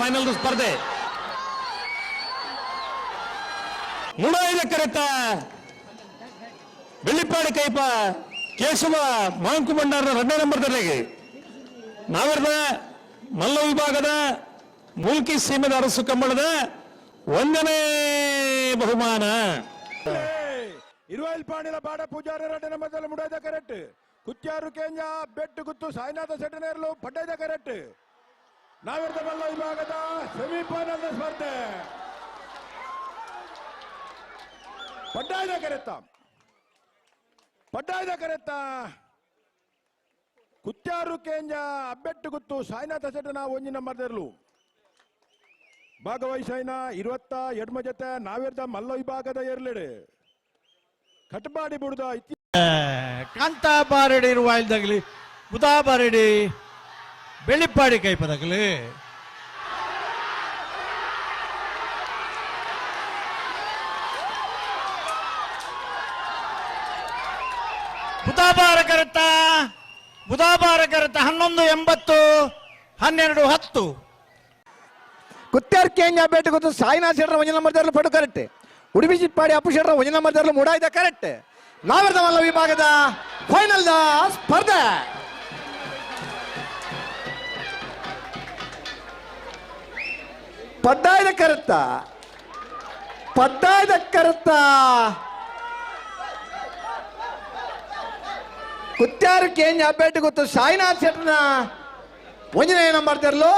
Final ಸ್ಪರ್ಧೆ. 105 ಕರೆತ Bellippady ಕೈಪ Keshava Monk ಭಂಡಾರ 2ನೇ ನಂಬರ್ದಲ್ಲಿ ನಾವಿರದ ಮಲ್ಲ ವಿಭಾಗದ ಮುಲ್ಕಿ ಸೀಮೆದ ಅರಸು ಕಂಬಳದ 1ನೇ ಬಹುಮಾನ. ಇರುವಲ್ಪಾಣಿಲ ಬಾಡ ಪೂಜಾರಿ 2ನೇ ನಂಬರ್ದಲ್ಲಿ ಮುಡೈದ ಕರೆಕ್ಟ್. ಕುತ್ಯಾರು ಕೇಂಜ ಬೆಟ್ಟು ಗುತ್ತು ಸಾಯಿನಾಥ ಸೆಟನೇರ್ಲು ಪಡ್ಡೈದ ಕರೆಕ್ಟ್. ನಾವಿರದ ಮಲ್ಲ ವಿಭಾಗದ ಸೆಮಿಫೈನಲ್ ಸ್ಪರ್ಧೆ ಪಡ್ಡಾಯ್ದ ಕರೆತ್ತ ಕುತ್ಯಾರು ಕೇಂಜ ಅಬ್ಬೆಟ್ಟು ಗುತ್ತು ಸಾಯಿನಾಥ ಸೆಟನ 1 ನಂಬರ್ದರ್ಲು ಭಾಗವಹಿಸೈನ 22 ಜೊತೆ ನಾವಿರ್ದ ಮಲ್ಲ ವಿಭಾಗದ ಏರ್ಲೆಡೆ ಕಟಪಾಡಿ ಬುಡ್ದ ಕಾಂತಾ ಬಾರಡಿ ಇರುವಾಯ್ದಗಲಿ ಬುಧಾ ಬಾರಡಿ ಬೆಳ್ಳಿಪ್ಪಾಡಿ ಕೈಪದಗಲಿ ಬುಧಾಬಾರ ಕರೆತ 1180 1210 ಕುತ್ಯಾರ್ ಕೇಂಜ ಬೇಟೆ ಗೊತ್ತು ಸಾಯಿನಾಥ್ ಶೆಟ್ರ 1 ನಂಬರ್ದರ್ಲು ಪಡು ಕರೆಕ್ಟ್. ಉಡುಪಿ ಚಿಟ್ಪಾಡಿ ಅಪ್ಪು ಶೆಟ್ರ 1 ನಂಬರ್ದರ್ಲು ಮುಡಾಯ್ದ ಕರೆಕ್ಟ್. ನಾವಿರದ ಮಲ್ಲ ವಿಭಾಗದ ಫೈನಲ್ ಸ್ಪರ್ಧೆ ಪಡ್ಡಾಯ್ದ ಕರೆತ್ತ ಕುತ್ಯಾರು ಕೇಂಜ ಬೇಟೆ ಗೊತ್ತು ಸಾಯಿನಾಥ್ ಶೆಟ್ರನ 1ನೇ ನಂಬರ್ದರ್ಲು